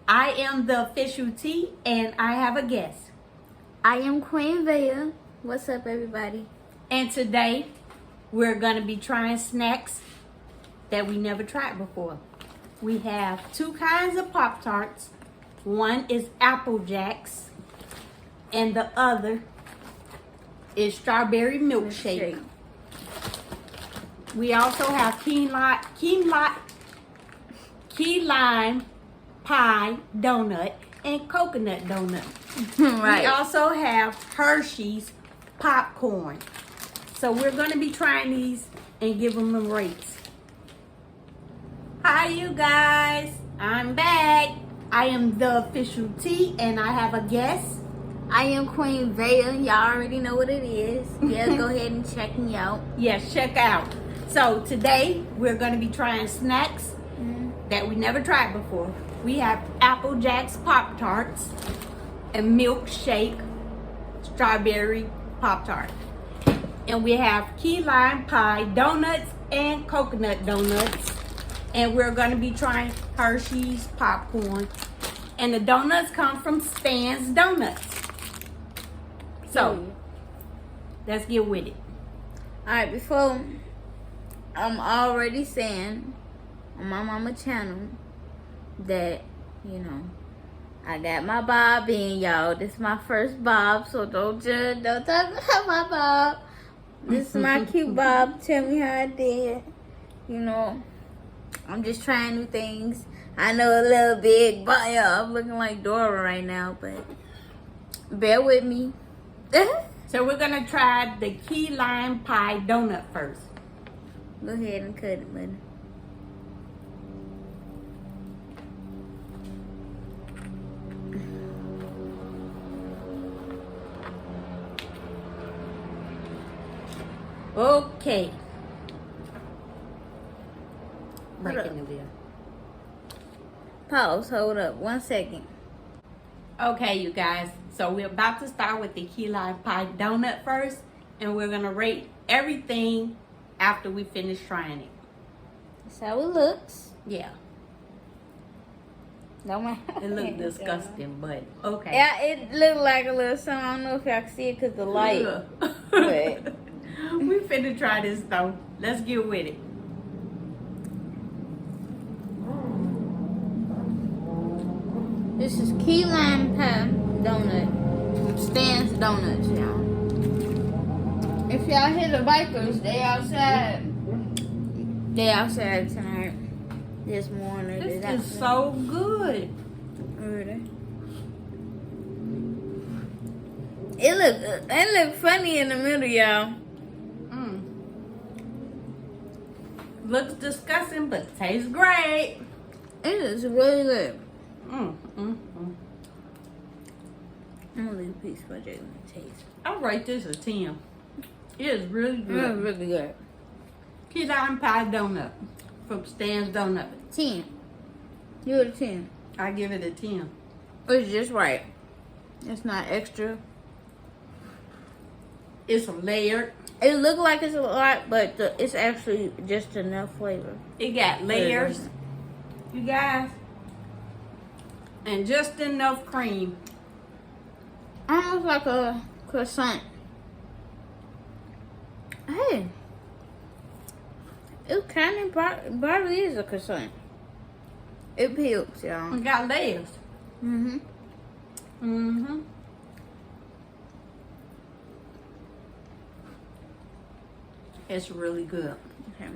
I am the official T, and I have a guest. I am Queen Vea. What's up, everybody? And today, we're going to be trying snacks that we never tried before. We have two kinds of Pop-Tarts. One is Apple Jacks, and the other is strawberry milkshake. We also have key lime pie donut and coconut donut. Right. We also have Hershey's popcorn. So we're going to be trying these and give them the rates. Hi you guys, I'm back. I am the official T, and I have a guest. I am Queen Vea. Y'all already know what it is. Yeah, go ahead and check me out. Yes, check out. So today we're going to be trying snacks that we never tried before. We have Apple Jacks Pop-Tarts and milkshake strawberry Pop-Tart. And we have key lime pie donuts and coconut donuts. And we're going to be trying Hershey's popcorn. And the donuts come from Stan's Donuts. So, let's get with it. Alright, before I'm already saying on my mama channel that, you know, I got my bob in, y'all. This is my first bob, so don't judge, don't talk about my bob. This is my cute bob. Tell me how I did. You know, I'm just trying new things. I know a little big, but yeah, I'm looking like Dora right now, but bear with me. So we're going to try the key lime pie donut first. Go ahead and cut it, buddy. Okay. Hold up. Breaking the wheel. Pause, hold up, 1 second. Okay, you guys. So we're about to start with the key lime pie donut first. And we're going to rate everything after we finish trying it. That's how it looks. Yeah. Don't mind. It looked disgusting, but okay. Yeah, it looked like a little something. I don't know if y'all can see it because the light. But We finna try this though. Let's get with it. this is key lime pie donut. Stan's Donuts, y'all. If y'all hear the bikers, they outside. They outside tonight. This morning. This is so good. Really? It look funny in the middle, y'all. Looks disgusting, but tastes great. It is really good. Mm. I'm gonna leave a piece for Jalen to taste. I'll rate this a 10. It is really It's good. really good. Key lime pie donut from Stan's Donut. 10. You a 10. I give it a 10. It's just right. It's not extra. It's layered. It look like it's a lot, but it's actually just enough flavor. It got layers, you guys, and just enough cream. Almost like a croissant. Hey, it kind of probably is a croissant. It peels, y'all. It got layers. Mhm. Mm-hmm. It's really good. Okay.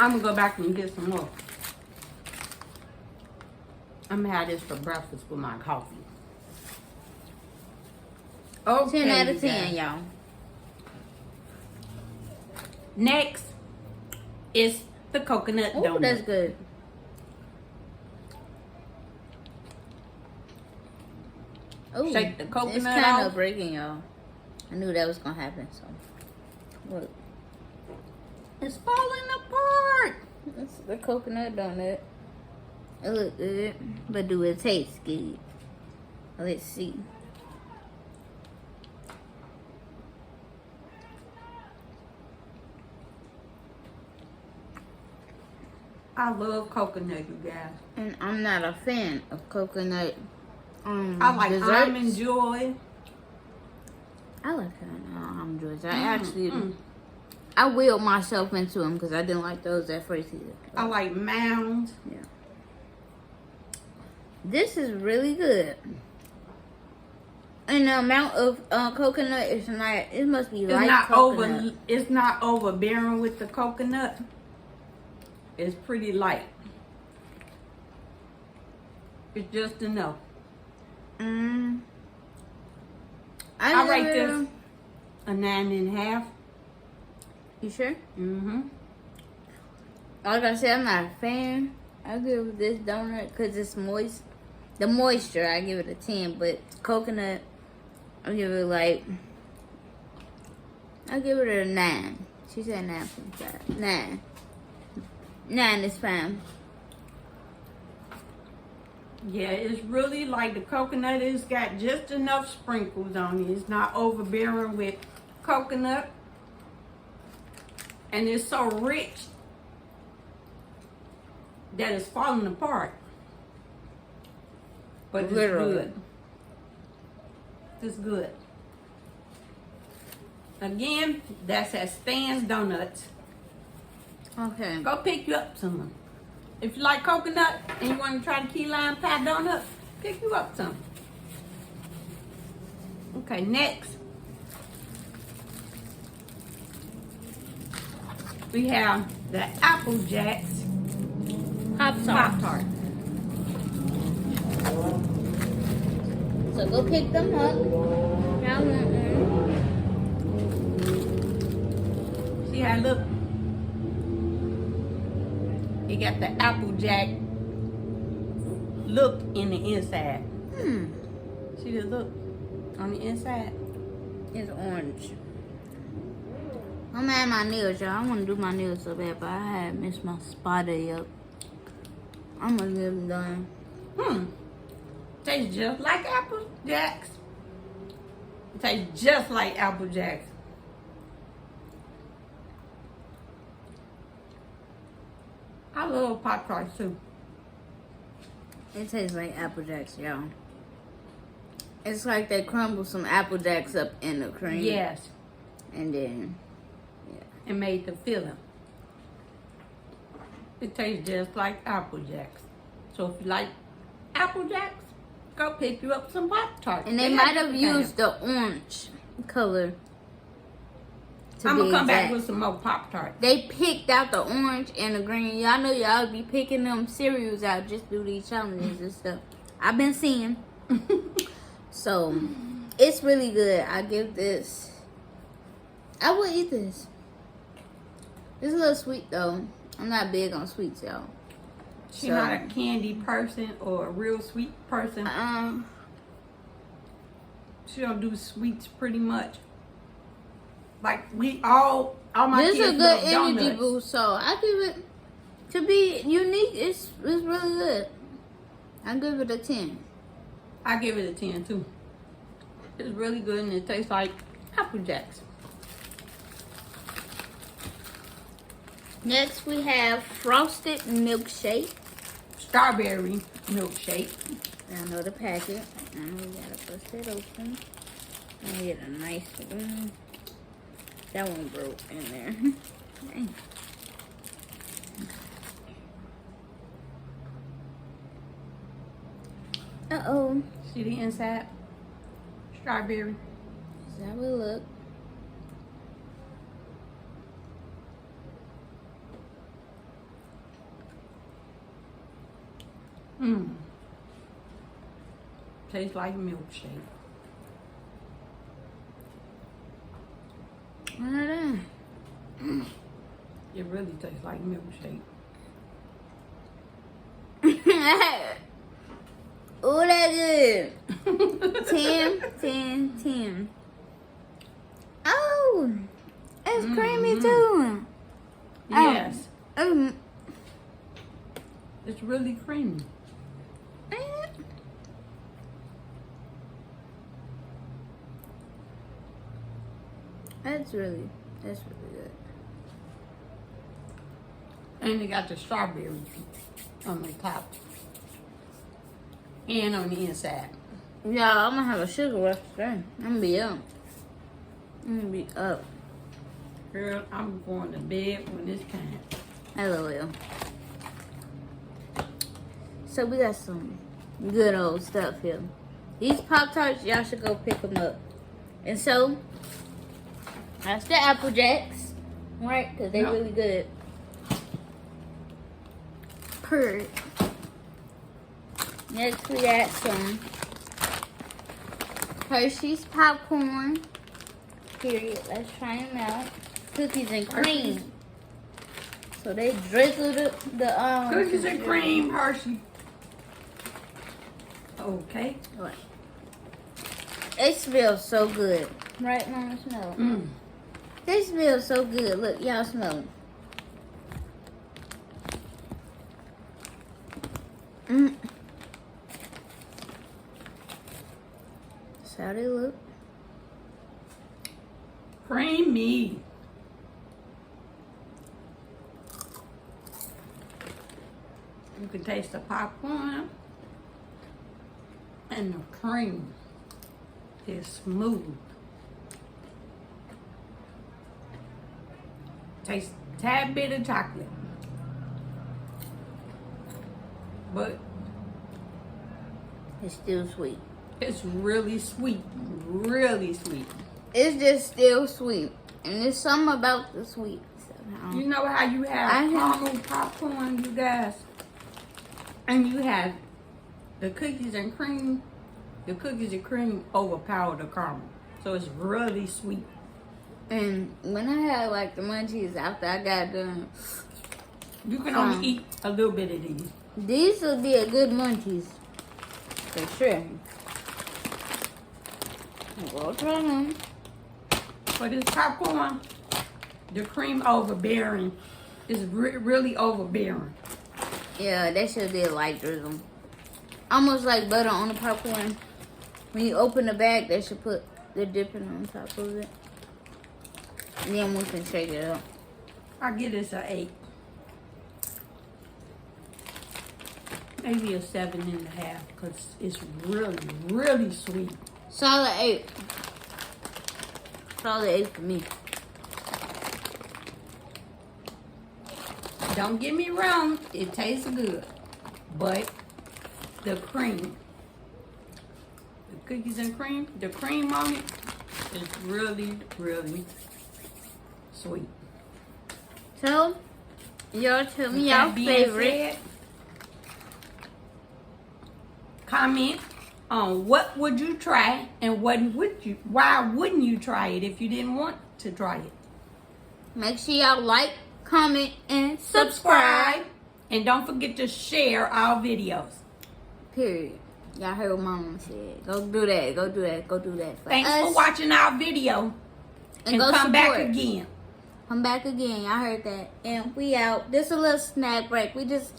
I'm gonna go back and get some more. I'm gonna have this for breakfast with my coffee. Okay, 10 out of you 10, guys. y'all. Next is the coconut Oh, donut. that's good. Ooh, Shake the coconut it's kind off. of breaking, y'all. I knew that was gonna happen. So, look, It's falling apart. it's the coconut donut. It look good, but do it taste good? Let's see. I love coconut, you guys. And I'm not a fan of coconut I like desserts. almond joy. I like almond joys. I actually, I willed myself into them because I didn't like those at first either. I like mounds. Yeah. This is really good. And the amount of coconut is not, it must be light coconut. It's not overbearing with the coconut. It's pretty light. It's just enough. I rate this a 9.5. You sure? Mm-hmm. Like I said, I'm not a fan. I give this donut because it's moist. The moisture, I give it a 10, but coconut, I give it like, I give it a 9. She said 9.5. 9. 9 is fine. Yeah, it's really like the coconut has got just enough sprinkles on it. It's not overbearing with coconut. And it's so rich that it's falling apart. But it's good. It's good. Again, that's at Stan's Donuts. Okay. Go pick you up some. If you like coconut and you want to try the key lime pie donut, pick you up some. Okay, next we have the Apple Jacks Pop-Tart. So go pick them up. Y'all want them. See how it look? It got the Apple Jack look in the inside. See the look on the inside? It's orange. I'm at my nails, y'all. I want to do my nails so bad, but I had missed my spot day up. I'm going to get them done. Tastes just like Apple Jacks. It tastes just like Apple Jacks. I love Pop-Tarts too. It tastes like Apple Jacks, y'all. It's like they crumble some Apple Jacks up in the cream. Yes. And then, And made the filling. It tastes just like Apple Jacks. So if you like Apple Jacks, go pick you up some Pop-Tarts. and they might have used the orange color. I'm going to come back with some more Pop-Tarts. They picked out the orange and the green. Y'all know y'all be picking them cereals out just through these challenges and stuff. I've been seeing. So, it's really good. I give this. I would eat this. It's a little sweet though. I'm not big on sweets, y'all. She's not a candy person or a real sweet person. She don't do sweets pretty much. Like all my this kids is a good love energy donuts. boost, so I give it, to be unique, it's really good. I give it a 10. I give it a 10 too. It's really good and it tastes like Apple Jacks. Next we have frosted milkshake. Strawberry milkshake. I know the packet. Now we gotta bust it open. I get a nice one. That one broke in there. Dang. Uh-oh. See the inside? Strawberry. Is that what it look? Tastes like milkshake. It really tastes like milkshake. Oh, that good. 10, 10, 10. Oh, it's creamy too. Yes. It's really creamy. That's really good. And they got the strawberry on the top. And on the inside. Y'all, I'm gonna have a sugar rush today. I'm gonna be up. Girl, I'm going to bed when it's time. LOL. So we got some good old stuff here. These Pop-Tarts, y'all should go pick them up. And so, that's the Apple Jacks, right? Because they're really good. Purr. Next, we got some Hershey's popcorn. Period. Let's try them out. Cookies and cream. So they drizzle the Cookies and cream, Hershey. Okay. What? It smells so good. Right, Mama? Smell it. Mm. They smell so good. Look, y'all smell them. Mm. That's how they look. Creamy. You can taste the popcorn and the cream is smooth. Taste a tad bit of chocolate. But It's still sweet. it's really sweet. Really sweet. It's just still sweet. And there's something about the sweet somehow. You know how you have I know. caramel popcorn, you guys? And you have the cookies and cream. The cookies and cream overpower the caramel. So it's really sweet. And when I had like the munchies after I got done, You can only eat a little bit of these. these will be a good munchies. For sure. We'll try them. But this popcorn, the cream overbearing, is really overbearing. Yeah, that should be a light drizzle. Almost like butter on the popcorn. When you open the bag, they should put the dipping on top of it. And then we can shake it up. I give this an 8. Maybe a 7.5 because it's really, really sweet. Solid 8. Solid 8 for me. Don't get me wrong, it tastes good. But the cream, the cookies and cream, the cream on it is really, really sweet. So, y'all tell me With y'all that being favorite. said, comment on what would you try and why wouldn't you try it if you didn't want to try it. Make sure y'all like, comment, and subscribe. And don't forget to share our videos. Period. Y'all heard what Mama said. Go do that. Go do that. Go do that. Thanks for watching our video. And go come back support. again. Come back again. Y'all heard that. And we out. This is a little snack break. We just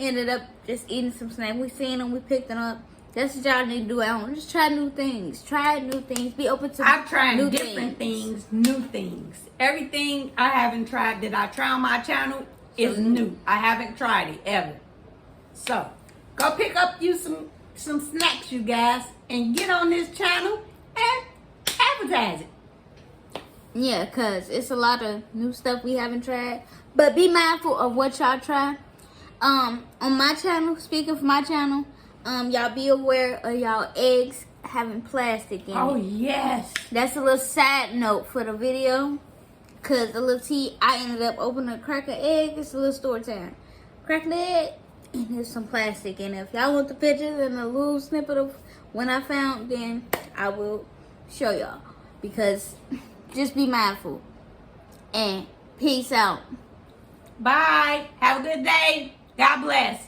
ended up just eating some snacks. We seen them. We picked them up. That's what y'all need to do at home. Just try new things. Try new things. Be open to I've tried new different things, new things. Everything I haven't tried that I try on my channel is new. I haven't tried it ever. So, go pick up you some snacks, you guys, and get on this channel and advertise it. Yeah, because it's a lot of new stuff we haven't tried. But be mindful of what y'all try. On my channel, speaking for my channel, y'all be aware of y'all eggs having plastic in Oh, it. yes. That's a little side note for the video. Because the little I ended up opening a crack an egg. It's a little story time. Crack the egg, and there's some plastic in it. If y'all want the pictures and a little snippet of when I found, then I will show y'all. Because just be mindful. And peace out. Bye. Have a good day. God bless.